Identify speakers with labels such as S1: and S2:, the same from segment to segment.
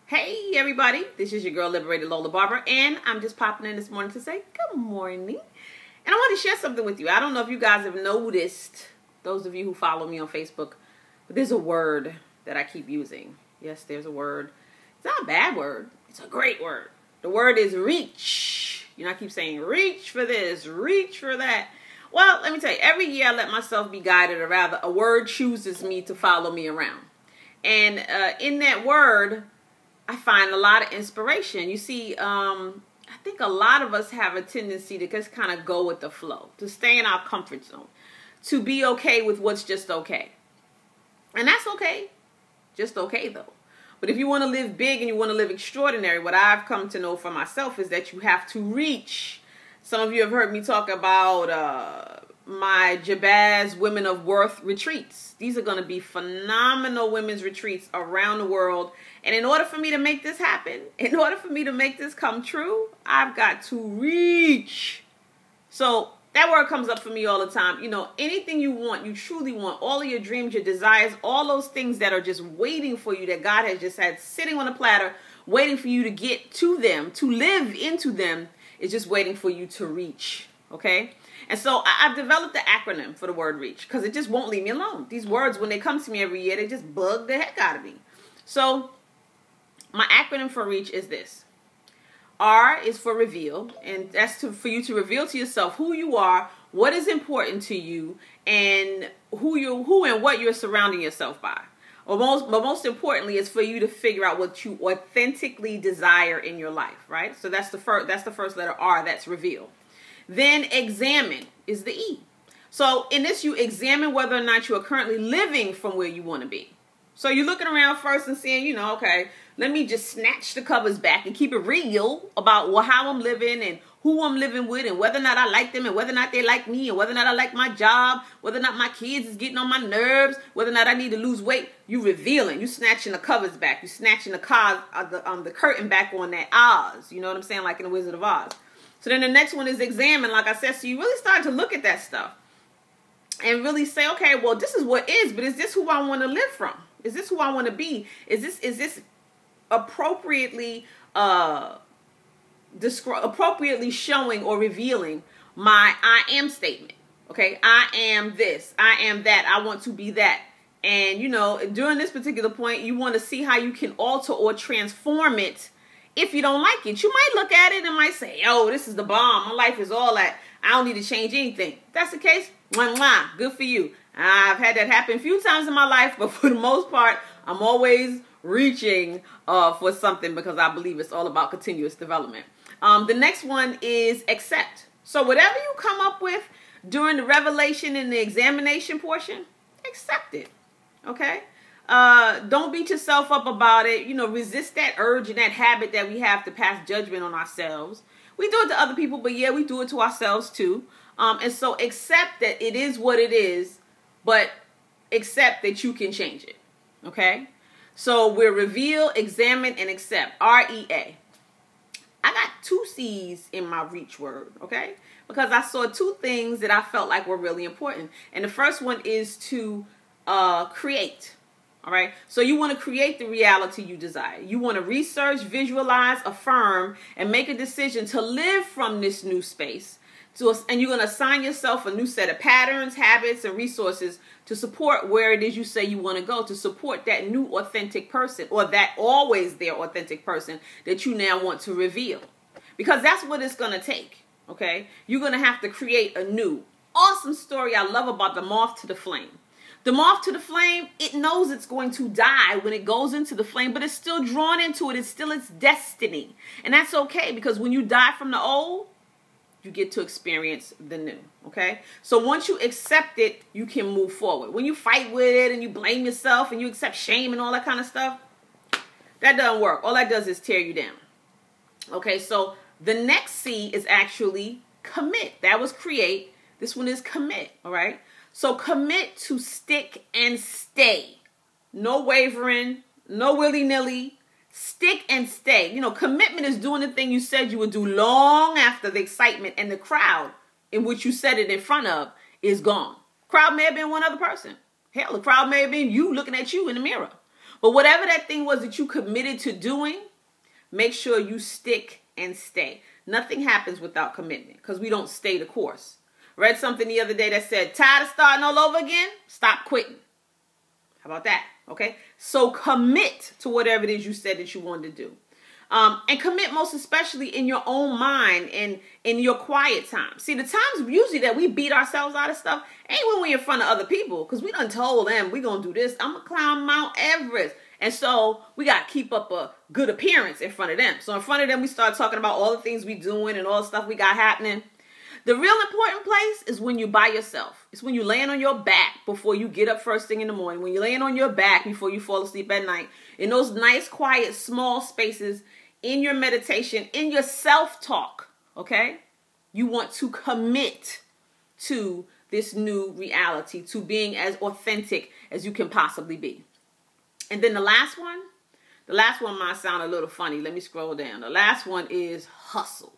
S1: Hey everybody, this is your girl Liberated Lola Barber, and I'm just popping in this morning to say good morning. And I want to share something with you. I don't know if you guys have noticed, those of you who follow me on Facebook, but there's a word that I keep using. Yes, there's a word. It's not a bad word. It's a great word. The word is reach. You know, I keep saying reach for this, reach for that. Well, let me tell you, every year I let myself be guided, or rather a word chooses me to follow me around. And in that word, I find a lot of inspiration. You see, I think a lot of us have a tendency to just kind of go with the flow, to stay in our comfort zone, to be okay with what's just okay. And that's okay. Just okay, though. But if you want to live big and you want to live extraordinary, what I've come to know for myself is that you have to reach. Some of you have heard me talk about my Jabaz Women of Worth retreats. These are going to be phenomenal women's retreats around the world. And in order for me to make this happen, in order for me to make this come true, I've got to reach. So that word comes up for me all the time. You know, anything you want, you truly want, all of your dreams, your desires, all those things that are just waiting for you, that God has just had sitting on a platter, waiting for you to get to them, to live into them, is just waiting for you to reach. Okay? And so I've developed the acronym for the word reach, because it just won't leave me alone. These words, when they come to me every year, they just bug the heck out of me. So my acronym for reach is this. R is for reveal, and that's for you to reveal to yourself who you are, what is important to you, and who and what you're surrounding yourself by. But most importantly, is for you to figure out what you authentically desire in your life, right? So that's the first letter R, that's reveal. Then examine is the E. So in this, you examine whether or not you are currently living from where you want to be. So you're looking around first and saying, you know, okay, let me just snatch the covers back and keep it real about how I'm living and who I'm living with, and whether or not I like them, and whether or not they like me, and whether or not I like my job, whether or not my kids is getting on my nerves, whether or not I need to lose weight. You revealing, you snatching the covers back, you snatching the curtain back on that Oz. You know what I'm saying? Like in the Wizard of Oz. So then the next one is examine, like I said. So you really start to look at that stuff and really say, okay, well, this is what is, but is this who I want to live from? Is this who I want to be? Is this appropriately appropriately showing or revealing my I am statement? Okay, I am this, I am that, I want to be that. And you know, during this particular point, you want to see how you can alter or transform it. If you don't like it, you might look at it and might say, oh, this is the bomb. My life is all that. I don't need to change anything. If that's the case, mwah, mwah, good for you. I've had that happen a few times in my life, but for the most part, I'm always reaching for something, because I believe it's all about continuous development. The next one is accept. So whatever you come up with during the revelation and the examination portion, accept it. Okay? Don't beat yourself up about it. You know, resist that urge and that habit that we have to pass judgment on ourselves. We do it to other people, but yeah, we do it to ourselves too. And so accept that it is what it is, but accept that you can change it. Okay? So we're reveal, examine, and accept. R-E-A. I got 2 C's in my reach word, okay? Because I saw 2 things that I felt like were really important. And the first one is to create. All right. So you want to create the reality you desire. You want to research, visualize, affirm, and make a decision to live from this new space. And you're going to assign yourself a new set of patterns, habits, and resources to support where it is you say you want to go, to support that new authentic person, or that always there authentic person that you now want to reveal. Because that's what it's going to take. Okay. You're going to have to create a new awesome story I love about the moth to the flame. The moth to the flame, it knows it's going to die when it goes into the flame, but it's still drawn into it. It's still its destiny. And that's okay, because when you die from the old, you get to experience the new. Okay? So once you accept it, you can move forward. When you fight with it and you blame yourself and you accept shame and all that kind of stuff, that doesn't work. All that does is tear you down. Okay? So the next C is actually commit. That was create. This one is commit. All right? So commit to stick and stay. No wavering, no willy-nilly. Stick and stay. You know, commitment is doing the thing you said you would do long after the excitement and the crowd in which you said it in front of is gone. Crowd may have been one other person. Hell, the crowd may have been you looking at you in the mirror. But whatever that thing was that you committed to doing, make sure you stick and stay. Nothing happens without commitment because we don't stay the course. Read something the other day that said, tired of starting all over again? Stop quitting. How about that? Okay. So commit to whatever it is you said that you wanted to do. And commit most especially in your own mind and in your quiet time. See, the times usually that we beat ourselves out of stuff ain't when we're in front of other people, because we done told them we going to do this. I'm going to climb Mount Everest. And so we got to keep up a good appearance in front of them. So in front of them, we start talking about all the things we doing and all the stuff we got happening. The real important place is when you're by yourself. It's when you're laying on your back before you get up first thing in the morning. When you're laying on your back before you fall asleep at night. In those nice, quiet, small spaces, in your meditation, in your self-talk, okay? You want to commit to this new reality, to being as authentic as you can possibly be. And then the last one might sound a little funny. Let me scroll down. The last one is hustle.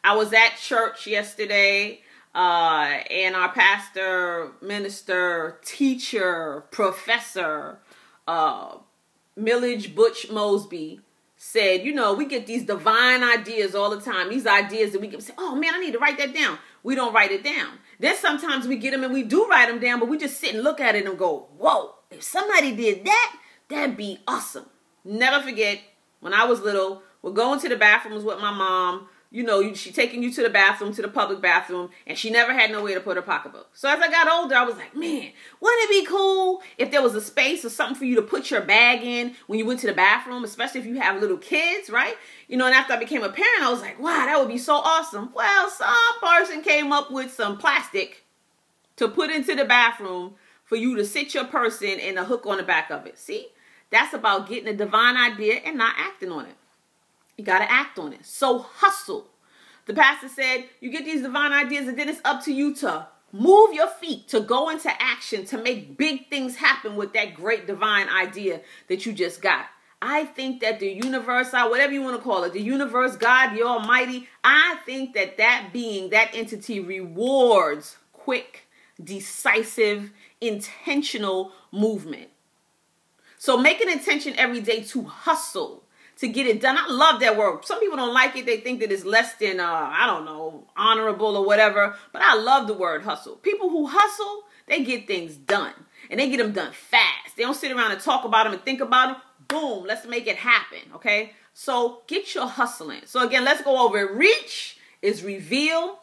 S1: I was at church yesterday, and our pastor, minister, teacher, professor, Millage Butch Mosby, said, you know, we get these divine ideas all the time. These ideas that we get, say, oh man, I need to write that down. We don't write it down. Then sometimes we get them and we do write them down, but we just sit and look at it and go, whoa, if somebody did that, that'd be awesome. Never forget, when I was little, we're going to the bathrooms with my mom. You know, she taking you to the bathroom, to the public bathroom, and she never had nowhere to put her pocketbook. So as I got older, I was like, man, wouldn't it be cool if there was a space or something for you to put your bag in when you went to the bathroom, especially if you have little kids, right? You know, and after I became a parent, I was like, wow, that would be so awesome. Well, some person came up with some plastic to put into the bathroom for you to sit your purse in and a hook on the back of it. See, that's about getting a divine idea and not acting on it. You got to act on it. So hustle. The pastor said, you get these divine ideas and then it's up to you to move your feet, to go into action, to make big things happen with that great divine idea that you just got. I think that the universe, whatever you want to call it, the universe, God, the Almighty, I think that that being, that entity rewards quick, decisive, intentional movement. So make an intention every day to hustle, to get it done. I love that word. Some people don't like it. They think that it's less than, I don't know, honorable or whatever. But I love the word hustle. People who hustle, they get things done. And they get them done fast. They don't sit around and talk about them and think about them. Boom, let's make it happen, okay? So get your hustling. So again, let's go over it. Reach is reveal,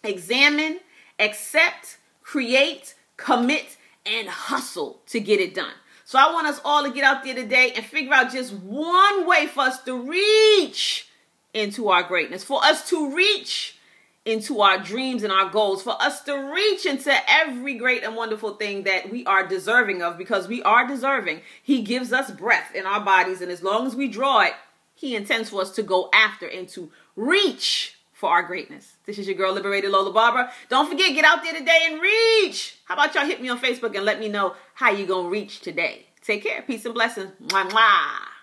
S1: examine, accept, create, commit, and hustle to get it done. So I want us all to get out there today and figure out just one way for us to reach into our greatness, for us to reach into our dreams and our goals, for us to reach into every great and wonderful thing that we are deserving of, because we are deserving. He gives us breath in our bodies, and as long as we draw it, he intends for us to go after and to reach for our greatness. This is your girl, Liberated Lola Barber. Don't forget, get out there today and reach. How about y'all hit me on Facebook and let me know how you gonna reach today. Take care. Peace and blessings. Mwah, mwah.